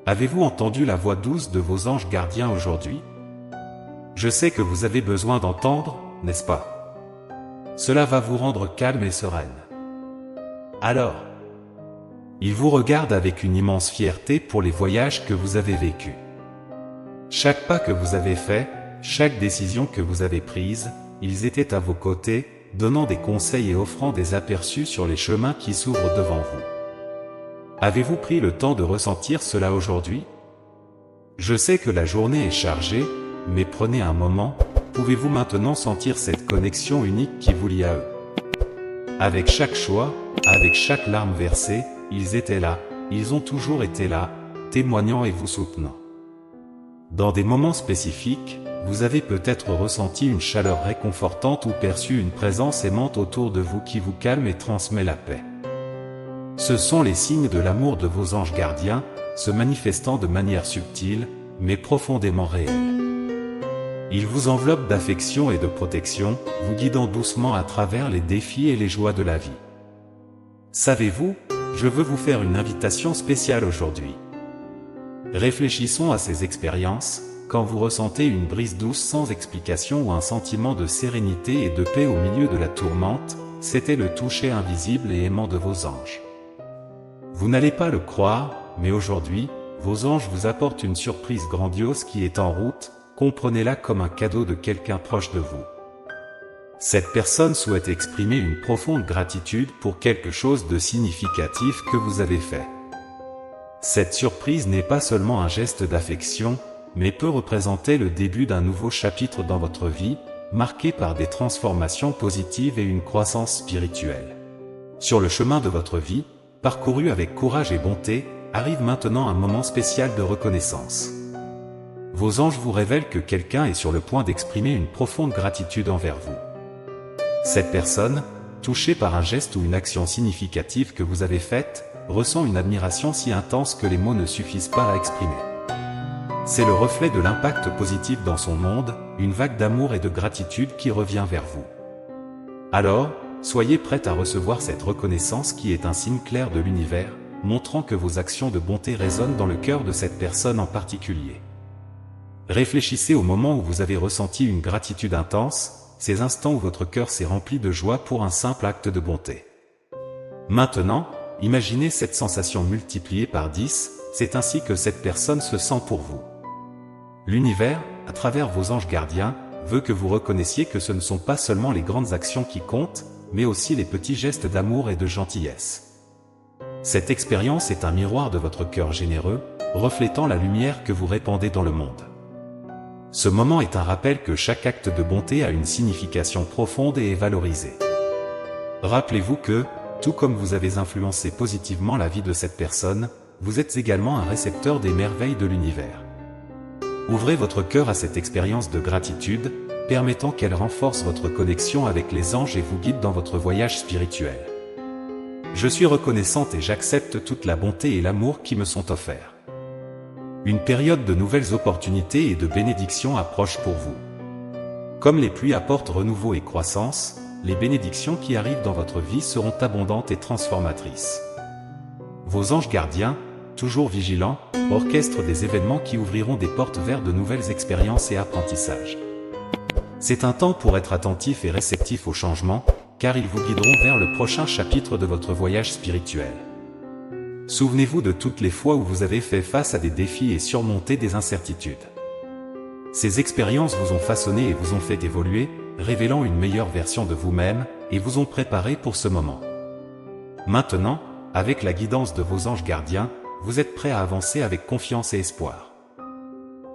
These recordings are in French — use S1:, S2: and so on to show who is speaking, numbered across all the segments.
S1: Avez-vous entendu la voix douce de vos anges gardiens aujourd'hui? Je sais que vous avez besoin d'entendre, n'est-ce pas? Cela va vous rendre calme et sereine. Alors, ils vous regardent avec une immense fierté pour les voyages que vous avez vécus. Chaque pas que vous avez fait, chaque décision que vous avez prise, ils étaient à vos côtés, donnant des conseils et offrant des aperçus sur les chemins qui s'ouvrent devant vous. Avez-vous pris le temps de ressentir cela aujourd'hui? Je sais que la journée est chargée, mais prenez un moment, pouvez-vous maintenant sentir cette connexion unique qui vous lie à eux? Avec chaque choix, avec chaque larme versée, ils étaient là, ils ont toujours été là, témoignant et vous soutenant. Dans des moments spécifiques, vous avez peut-être ressenti une chaleur réconfortante ou perçu une présence aimante autour de vous qui vous calme et transmet la paix. Ce sont les signes de l'amour de vos anges gardiens, se manifestant de manière subtile, mais profondément réelle. Ils vous enveloppent d'affection et de protection, vous guidant doucement à travers les défis et les joies de la vie. Savez-vous, je veux vous faire une invitation spéciale aujourd'hui. Réfléchissons à ces expériences, quand vous ressentez une brise douce sans explication ou un sentiment de sérénité et de paix au milieu de la tourmente, c'était le toucher invisible et aimant de vos anges. Vous n'allez pas le croire, mais aujourd'hui, vos anges vous apportent une surprise grandiose qui est en route, comprenez-la comme un cadeau de quelqu'un proche de vous. Cette personne souhaite exprimer une profonde gratitude pour quelque chose de significatif que vous avez fait. Cette surprise n'est pas seulement un geste d'affection, mais peut représenter le début d'un nouveau chapitre dans votre vie, marqué par des transformations positives et une croissance spirituelle. Sur le chemin de votre vie, parcouru avec courage et bonté, arrive maintenant un moment spécial de reconnaissance. Vos anges vous révèlent que quelqu'un est sur le point d'exprimer une profonde gratitude envers vous. Cette personne, touchée par un geste ou une action significative que vous avez faite, ressent une admiration si intense que les mots ne suffisent pas à exprimer. C'est le reflet de l'impact positif dans son monde, une vague d'amour et de gratitude qui revient vers vous. Alors, soyez prête à recevoir cette reconnaissance qui est un signe clair de l'univers, montrant que vos actions de bonté résonnent dans le cœur de cette personne en particulier. Réfléchissez au moment où vous avez ressenti une gratitude intense, ces instants où votre cœur s'est rempli de joie pour un simple acte de bonté. Maintenant, imaginez cette sensation multipliée par 10, c'est ainsi que cette personne se sent pour vous. L'univers, à travers vos anges gardiens, veut que vous reconnaissiez que ce ne sont pas seulement les grandes actions qui comptent, mais aussi les petits gestes d'amour et de gentillesse. Cette expérience est un miroir de votre cœur généreux, reflétant la lumière que vous répandez dans le monde. Ce moment est un rappel que chaque acte de bonté a une signification profonde et est valorisé. Rappelez-vous que, tout comme vous avez influencé positivement la vie de cette personne, vous êtes également un récepteur des merveilles de l'univers. Ouvrez votre cœur à cette expérience de gratitude, permettant qu'elle renforce votre connexion avec les anges et vous guide dans votre voyage spirituel. Je suis reconnaissante et j'accepte toute la bonté et l'amour qui me sont offerts. Une période de nouvelles opportunités et de bénédictions approche pour vous. Comme les pluies apportent renouveau et croissance, les bénédictions qui arrivent dans votre vie seront abondantes et transformatrices. Vos anges gardiens, toujours vigilants, orchestrent des événements qui ouvriront des portes vers de nouvelles expériences et apprentissages. C'est un temps pour être attentif et réceptif aux changements, car ils vous guideront vers le prochain chapitre de votre voyage spirituel. Souvenez-vous de toutes les fois où vous avez fait face à des défis et surmonté des incertitudes. Ces expériences vous ont façonné et vous ont fait évoluer, révélant une meilleure version de vous-même, et vous ont préparé pour ce moment. Maintenant, avec la guidance de vos anges gardiens, vous êtes prêt à avancer avec confiance et espoir.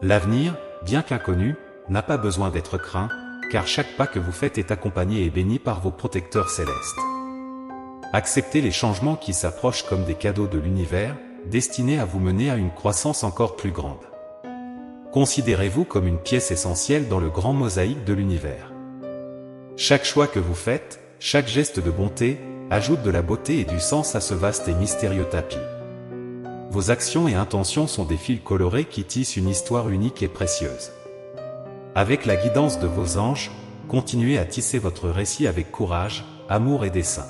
S1: L'avenir, bien qu'inconnu, n'a pas besoin d'être craint, car chaque pas que vous faites est accompagné et béni par vos protecteurs célestes. Acceptez les changements qui s'approchent comme des cadeaux de l'univers, destinés à vous mener à une croissance encore plus grande. Considérez-vous comme une pièce essentielle dans le grand mosaïque de l'univers. Chaque choix que vous faites, chaque geste de bonté, ajoute de la beauté et du sens à ce vaste et mystérieux tapis. Vos actions et intentions sont des fils colorés qui tissent une histoire unique et précieuse. Avec la guidance de vos anges, continuez à tisser votre récit avec courage, amour et dessein.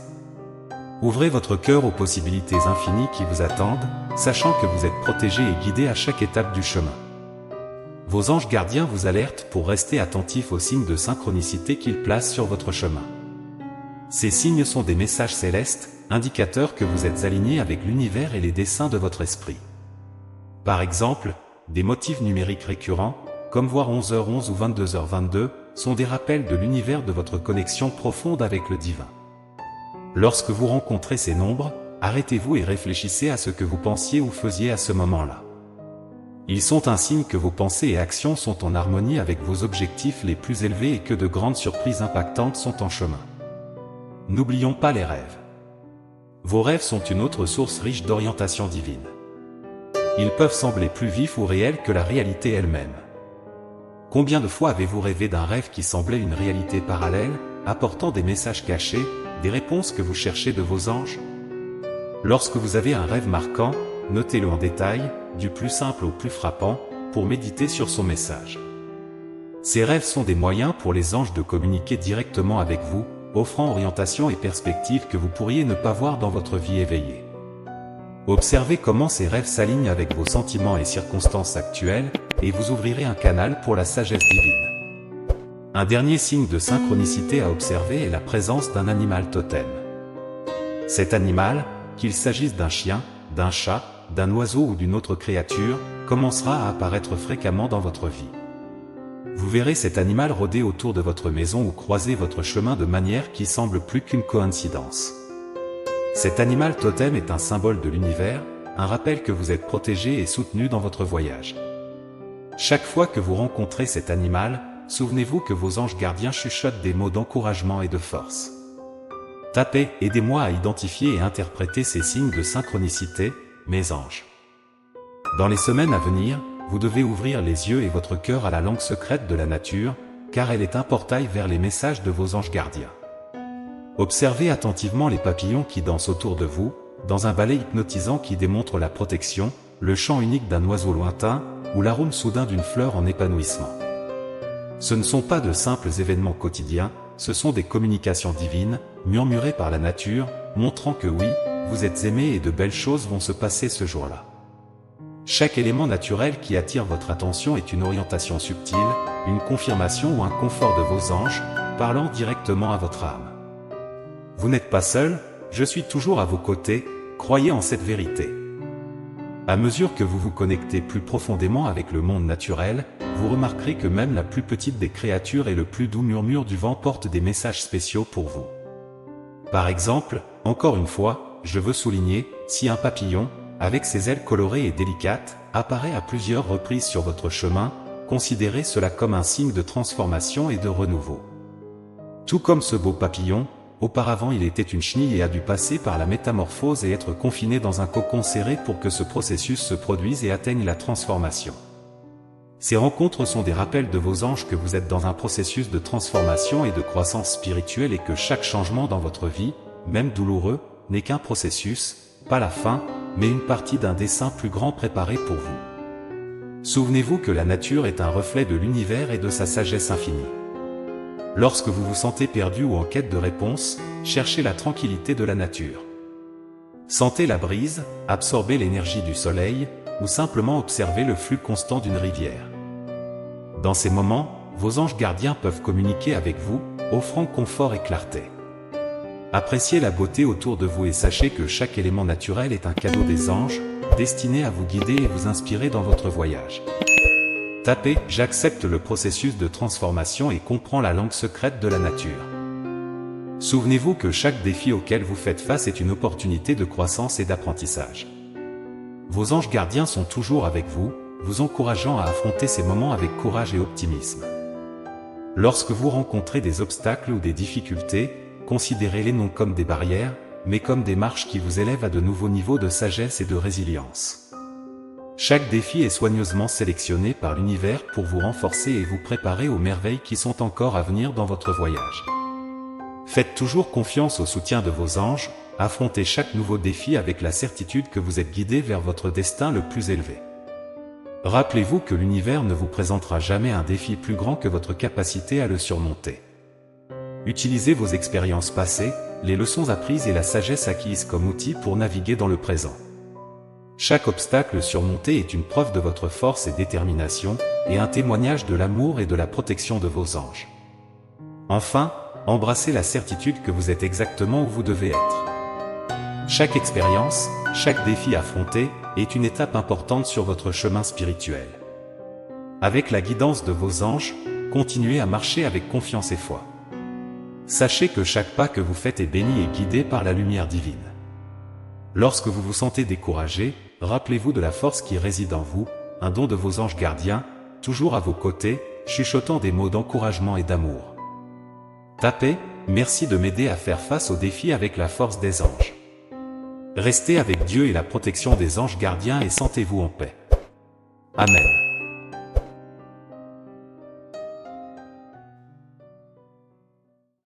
S1: Ouvrez votre cœur aux possibilités infinies qui vous attendent, sachant que vous êtes protégé et guidé à chaque étape du chemin. Vos anges gardiens vous alertent pour rester attentifs aux signes de synchronicité qu'ils placent sur votre chemin. Ces signes sont des messages célestes, indicateurs que vous êtes aligné avec l'univers et les desseins de votre esprit. Par exemple, des motifs numériques récurrents, comme voir 11h11 ou 22h22, sont des rappels de l'univers de votre connexion profonde avec le divin. Lorsque vous rencontrez ces nombres, arrêtez-vous et réfléchissez à ce que vous pensiez ou faisiez à ce moment-là. Ils sont un signe que vos pensées et actions sont en harmonie avec vos objectifs les plus élevés et que de grandes surprises impactantes sont en chemin. N'oublions pas les rêves. Vos rêves sont une autre source riche d'orientation divine. Ils peuvent sembler plus vifs ou réels que la réalité elle-même. Combien de fois avez-vous rêvé d'un rêve qui semblait une réalité parallèle, apportant des messages cachés, des réponses que vous cherchez de vos anges? Lorsque vous avez un rêve marquant, notez-le en détail, du plus simple au plus frappant, pour méditer sur son message. Ces rêves sont des moyens pour les anges de communiquer directement avec vous, offrant orientation et perspectives que vous pourriez ne pas voir dans votre vie éveillée. Observez comment ces rêves s'alignent avec vos sentiments et circonstances actuelles, et vous ouvrirez un canal pour la sagesse divine. Un dernier signe de synchronicité à observer est la présence d'un animal totem. Cet animal, qu'il s'agisse d'un chien, d'un chat, d'un oiseau ou d'une autre créature, commencera à apparaître fréquemment dans votre vie. Vous verrez cet animal rôder autour de votre maison ou croiser votre chemin de manière qui semble plus qu'une coïncidence. Cet animal totem est un symbole de l'univers, un rappel que vous êtes protégé et soutenu dans votre voyage. Chaque fois que vous rencontrez cet animal, souvenez-vous que vos anges gardiens chuchotent des mots d'encouragement et de force. Tapez « Aidez-moi à identifier et interpréter ces signes de synchronicité, mes anges ». Dans les semaines à venir, vous devez ouvrir les yeux et votre cœur à la langue secrète de la nature, car elle est un portail vers les messages de vos anges gardiens. Observez attentivement les papillons qui dansent autour de vous, dans un ballet hypnotisant qui démontre la protection, le chant unique d'un oiseau lointain, ou l'arôme soudain d'une fleur en épanouissement. Ce ne sont pas de simples événements quotidiens, ce sont des communications divines, murmurées par la nature, montrant que oui, vous êtes aimé et de belles choses vont se passer ce jour-là. Chaque élément naturel qui attire votre attention est une orientation subtile, une confirmation ou un confort de vos anges, parlant directement à votre âme. Vous n'êtes pas seul, je suis toujours à vos côtés, croyez en cette vérité. À mesure que vous vous connectez plus profondément avec le monde naturel, vous remarquerez que même la plus petite des créatures et le plus doux murmure du vent portent des messages spéciaux pour vous. Par exemple, encore une fois, je veux souligner, si un papillon, avec ses ailes colorées et délicates, apparaît à plusieurs reprises sur votre chemin, considérez cela comme un signe de transformation et de renouveau. Tout comme ce beau papillon, auparavant il était une chenille et a dû passer par la métamorphose et être confiné dans un cocon serré pour que ce processus se produise et atteigne la transformation. Ces rencontres sont des rappels de vos anges que vous êtes dans un processus de transformation et de croissance spirituelle et que chaque changement dans votre vie, même douloureux, n'est qu'un processus, pas la fin, mais une partie d'un dessein plus grand préparé pour vous. Souvenez-vous que la nature est un reflet de l'univers et de sa sagesse infinie. Lorsque vous vous sentez perdu ou en quête de réponse, cherchez la tranquillité de la nature. Sentez la brise, absorbez l'énergie du soleil, ou simplement observez le flux constant d'une rivière. Dans ces moments, vos anges gardiens peuvent communiquer avec vous, offrant confort et clarté. Appréciez la beauté autour de vous et sachez que chaque élément naturel est un cadeau des anges, destiné à vous guider et vous inspirer dans votre voyage. Tapez « J'accepte le processus de transformation et comprends la langue secrète de la nature ». Souvenez-vous que chaque défi auquel vous faites face est une opportunité de croissance et d'apprentissage. Vos anges gardiens sont toujours avec vous, vous encourageant à affronter ces moments avec courage et optimisme. Lorsque vous rencontrez des obstacles ou des difficultés, considérez-les non comme des barrières, mais comme des marches qui vous élèvent à de nouveaux niveaux de sagesse et de résilience. Chaque défi est soigneusement sélectionné par l'univers pour vous renforcer et vous préparer aux merveilles qui sont encore à venir dans votre voyage. Faites toujours confiance au soutien de vos anges, affrontez chaque nouveau défi avec la certitude que vous êtes guidé vers votre destin le plus élevé. Rappelez-vous que l'univers ne vous présentera jamais un défi plus grand que votre capacité à le surmonter. Utilisez vos expériences passées, les leçons apprises et la sagesse acquise comme outil pour naviguer dans le présent. Chaque obstacle surmonté est une preuve de votre force et détermination, et un témoignage de l'amour et de la protection de vos anges. Enfin, embrassez la certitude que vous êtes exactement où vous devez être. Chaque expérience, chaque défi affronté, est une étape importante sur votre chemin spirituel. Avec la guidance de vos anges, continuez à marcher avec confiance et foi. Sachez que chaque pas que vous faites est béni et guidé par la lumière divine. Lorsque vous vous sentez découragé, rappelez-vous de la force qui réside en vous, un don de vos anges gardiens, toujours à vos côtés, chuchotant des mots d'encouragement et d'amour. Tapez, merci de m'aider à faire face aux défis avec la force des anges. Restez avec Dieu et la protection des anges gardiens et sentez-vous en paix. Amen.